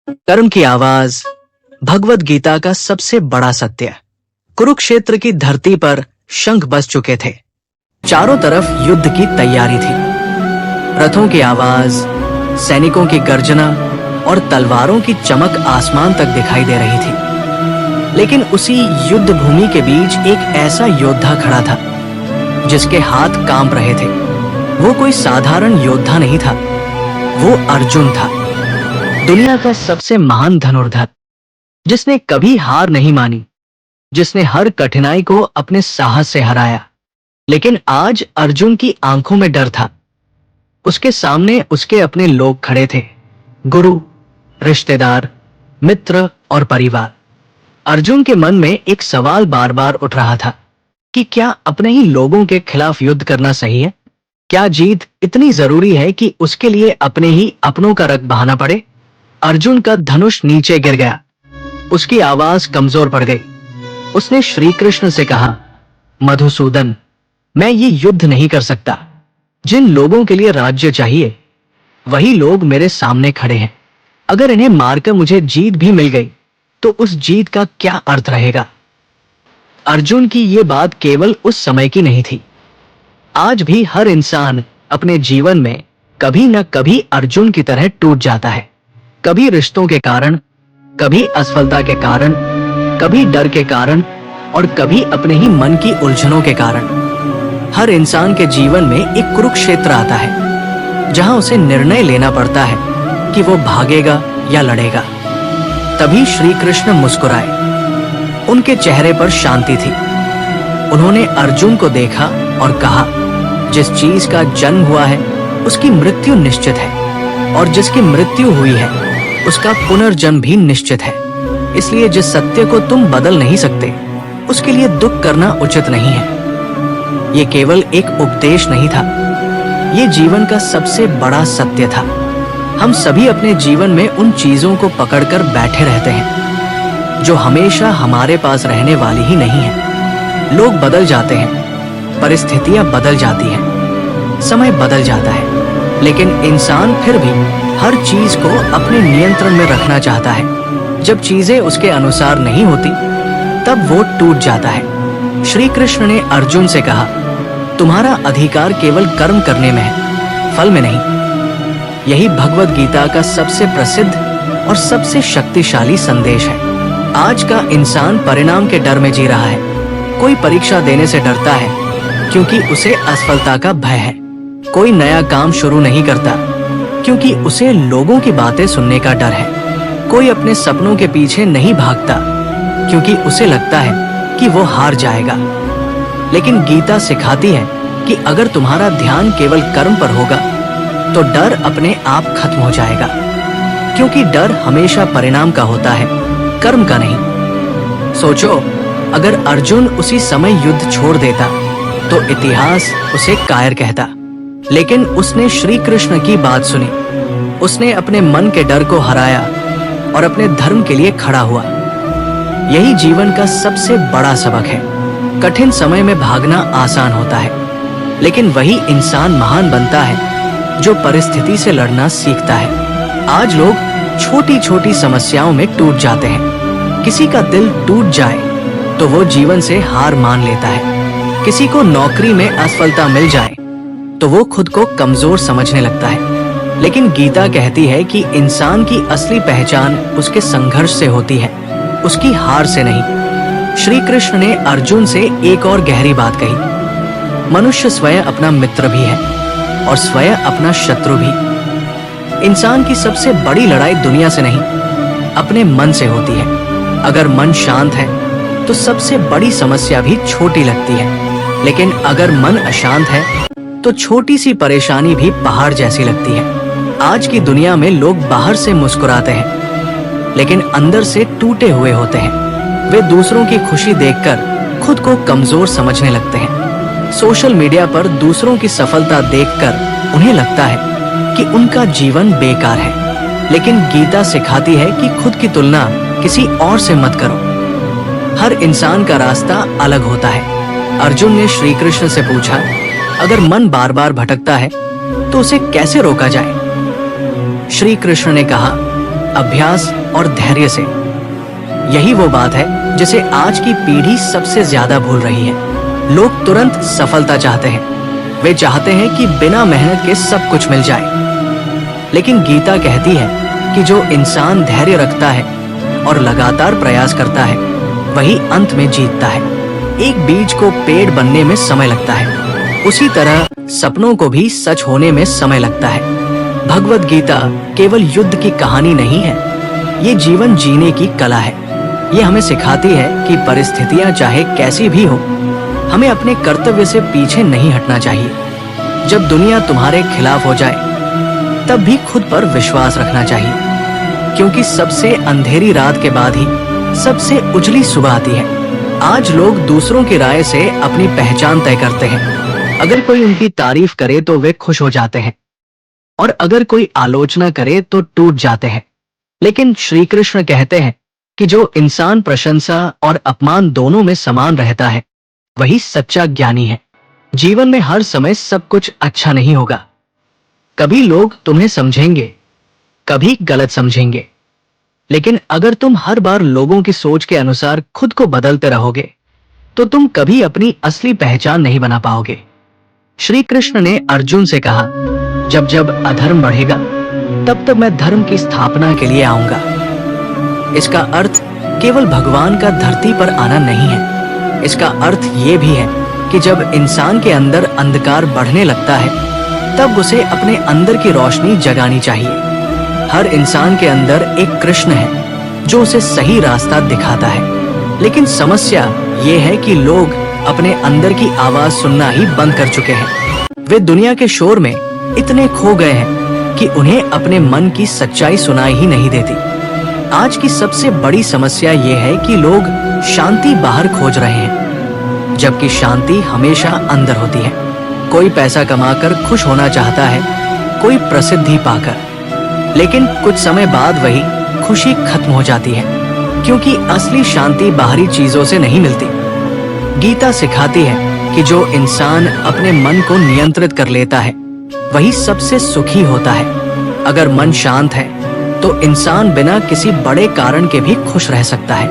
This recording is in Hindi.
कर्म की आवाज भगवत गीता का सबसे बड़ा सत्य। कुरुक्षेत्र की धरती पर शंख बज चुके थे। चारों तरफ युद्ध की तैयारी थी। रथों की आवाज, सैनिकों की गर्जना और तलवारों की चमक आसमान तक दिखाई दे रही थी। लेकिन उसी युद्ध भूमि के बीच एक ऐसा योद्धा खड़ा था जिसके हाथ कांप रहे थे। वो कोई साधारण योद्धा नहीं था, वो अर्जुन था, दुनिया का सबसे महान धनुर्धर, जिसने कभी हार नहीं मानी, जिसने हर कठिनाई को अपने साहस से हराया। लेकिन आज अर्जुन की आंखों में डर था। उसके सामने उसके अपने लोग खड़े थे, गुरु, रिश्तेदार, मित्र और परिवार। अर्जुन के मन में एक सवाल बार बार उठ रहा था कि क्या अपने ही लोगों के खिलाफ युद्ध करना सही है? क्या जीत इतनी जरूरी है कि उसके लिए अपने ही अपनों का रक्त बहाना पड़े? अर्जुन का धनुष नीचे गिर गया। उसकी आवाज कमजोर पड़ गई। उसने श्री कृष्ण से कहा, मधुसूदन, मैं ये युद्ध नहीं कर सकता। जिन लोगों के लिए राज्य चाहिए वही लोग मेरे सामने खड़े हैं। अगर इन्हें मारकर मुझे जीत भी मिल गई तो उस जीत का क्या अर्थ रहेगा? अर्जुन की ये बात केवल उस समय की नहीं थी। आज भी हर इंसान अपने जीवन में कभी न कभी अर्जुन की तरह टूट जाता है। कभी रिश्तों के कारण, कभी असफलता के कारण, कभी डर के कारण और कभी अपने ही मन की उलझनों के कारण। हर इंसान के जीवन में एक कुरुक्षेत्र आता है जहां उसे निर्णय लेना पड़ता है कि वो भागेगा या लड़ेगा। तभी श्री कृष्ण मुस्कुराए। उनके चेहरे पर शांति थी। उन्होंने अर्जुन को देखा और कहा, जिस चीज का जन्म हुआ है उसकी मृत्यु निश्चित है, और जिसकी मृत्यु हुई है उसका पुनर्जन्म भी निश्चित है। इसलिए जिस सत्य को तुम बदल नहीं सकते उसके लिए दुख करना उचित नहीं है। ये केवल एक उपदेश नहीं था, ये जीवन का सबसे बड़ा सत्य था। हम सभी अपने जीवन में उन चीजों को पकड़कर बैठे रहते हैं जो हमेशा हमारे पास रहने वाली ही नहीं है। लोग बदल जाते हैं, परिस्थितियां बदल जाती हैं, समय बदल जाता है, लेकिन इंसान फिर भी हर चीज को अपने नियंत्रण में रखना चाहता है। जब चीजें उसके अनुसार नहीं होती तब वो टूट जाता है। श्री कृष्ण ने अर्जुन से कहा, तुम्हारा अधिकार केवल कर्म करने में है, फल में नहीं। यही भगवत गीता का सबसे प्रसिद्ध और सबसे शक्तिशाली संदेश है। आज का इंसान परिणाम के डर में जी रहा है। कोई परीक्षा देने से डरता है क्योंकि उसे असफलता का भय है। कोई नया काम शुरू नहीं करता क्योंकि उसे लोगों की बातें सुनने का डर है। कोई अपने सपनों के पीछे नहीं भागता क्योंकि उसे लगता है कि वो हार जाएगा। लेकिन गीता सिखाती है कि अगर तुम्हारा ध्यान केवल कर्म पर होगा तो डर अपने आप खत्म हो जाएगा, क्योंकि डर हमेशा परिणाम का होता है, कर्म का नहीं। सोचो, अगर अर्जुन उसी समय युद्ध छोड़ देता तो इतिहास उसे कायर कहता। लेकिन उसने श्री कृष्ण की बात सुनी। उसने अपने मन के डर को हराया और अपने धर्म के लिए खड़ा हुआ। यही जीवन का सबसे बड़ा सबक है। कठिन समय में भागना आसान होता है, लेकिन वही इंसान महान बनता है जो परिस्थिति से लड़ना सीखता है। आज लोग छोटी छोटी समस्याओं में टूट जाते हैं। किसी का दिल टूट जाए तो वो जीवन से हार मान लेता है। किसी को नौकरी में असफलता मिल जाए तो वो खुद को कमजोर समझने लगता है। लेकिन गीता कहती है कि इंसान की असली पहचान उसके संघर्ष से होती है, उसकी हार से नहीं। श्री कृष्ण ने अर्जुन से एक और गहरी बात कही, मनुष्य स्वयं अपना मित्र भी है और स्वयं अपना शत्रु भी। इंसान की सबसे बड़ी लड़ाई दुनिया से नहीं, अपने मन से होती है। अगर मन शांत है तो सबसे बड़ी समस्या भी छोटी लगती है, लेकिन अगर मन अशांत है तो छोटी सी परेशानी भी पहाड़ जैसी लगती है। आज की दुनिया में लोग बाहर से मुस्कुराते हैं लेकिन अंदर से टूटे हुए होते हैं। वे दूसरों की खुशी देखकर खुद को कमजोर समझने लगते हैं। सोशल मीडिया पर दूसरों की सफलता देखकर उन्हें लगता है कि उनका जीवन बेकार है। लेकिन गीता सिखाती है कि खुद की तुलना किसी और से मत करो। हर इंसान का रास्ता अलग होता है। अर्जुन ने श्री कृष्ण से पूछा, अगर मन बार बार भटकता है तो उसे कैसे रोका जाए? श्री कृष्ण ने कहा, अभ्यास और धैर्य से। यही वो बात है जिसे आज की पीढ़ी सबसे ज्यादा भूल रही है। लोग तुरंत सफलता चाहते हैं। वे चाहते हैं कि बिना मेहनत के सब कुछ मिल जाए। लेकिन गीता कहती है कि जो इंसान धैर्य रखता है और लगातार प्रयास करता है, वही अंत में जीतता है। एक बीज को पेड़ बनने में समय लगता है, उसी तरह सपनों को भी सच होने में समय लगता है। भगवद गीता केवल युद्ध की कहानी नहीं है, ये जीवन जीने की कला है। ये हमें सिखाती है कि परिस्थितियां चाहे कैसी भी हो, हमें अपने कर्तव्य से पीछे नहीं हटना चाहिए। जब दुनिया तुम्हारे खिलाफ हो जाए, तब भी खुद पर विश्वास रखना चाहिए, क्योंकि सबसे अंधेरी रात के बाद ही सबसे उजली सुबह आती है। आज लोग दूसरों की राय से अपनी पहचान तय करते हैं। अगर कोई उनकी तारीफ करे तो वे खुश हो जाते हैं, और अगर कोई आलोचना करे तो टूट जाते हैं। लेकिन श्री कृष्ण कहते हैं कि जो इंसान प्रशंसा और अपमान दोनों में समान रहता है, वही सच्चा ज्ञानी है। जीवन में हर समय सब कुछ अच्छा नहीं होगा। कभी लोग तुम्हें समझेंगे, कभी गलत समझेंगे, लेकिन अगर तुम हर बार लोगों की सोच के अनुसार खुद को बदलते रहोगे, तो तुम कभी अपनी असली पहचान नहीं बना पाओगे। श्री कृष्ण ने अर्जुन से कहा, जब जब अधर्म बढ़ेगा, तब तब मैं धर्म की स्थापना के लिए आऊंगा। इसका अर्थ केवल भगवान का धरती पर आना नहीं है। इसका अर्थ ये भी है कि जब इंसान के अंदर अंधकार बढ़ने लगता है, तब उसे अपने अंदर की रोशनी जगानी चाहिए। हर इंसान के अंदर एक कृष्ण है जो उसे सही रास्ता दिखाता है। लेकिन समस्या ये है कि लोग अपने अंदर की आवाज सुनना ही बंद कर चुके हैं। वे दुनिया के शोर में इतने खो गए हैं कि उन्हें अपने मन की सच्चाई सुनाई ही नहीं देती। आज की सबसे बड़ी समस्या ये है कि लोग शांति बाहर खोज रहे हैं, जबकि शांति हमेशा अंदर होती है। कोई पैसा कमाकर खुश होना चाहता है, कोई प्रसिद्धि पाकर, लेकिन कुछ समय बाद वही खुशी खत्म हो जाती है, क्योंकि असली शांति बाहरी चीजों से नहीं मिलती। गीता सिखाती है कि जो इंसान अपने मन को नियंत्रित कर लेता है, वही सबसे सुखी होता है। अगर मन शांत है, तो इंसान बिना किसी बड़े कारण के भी खुश रह सकता है।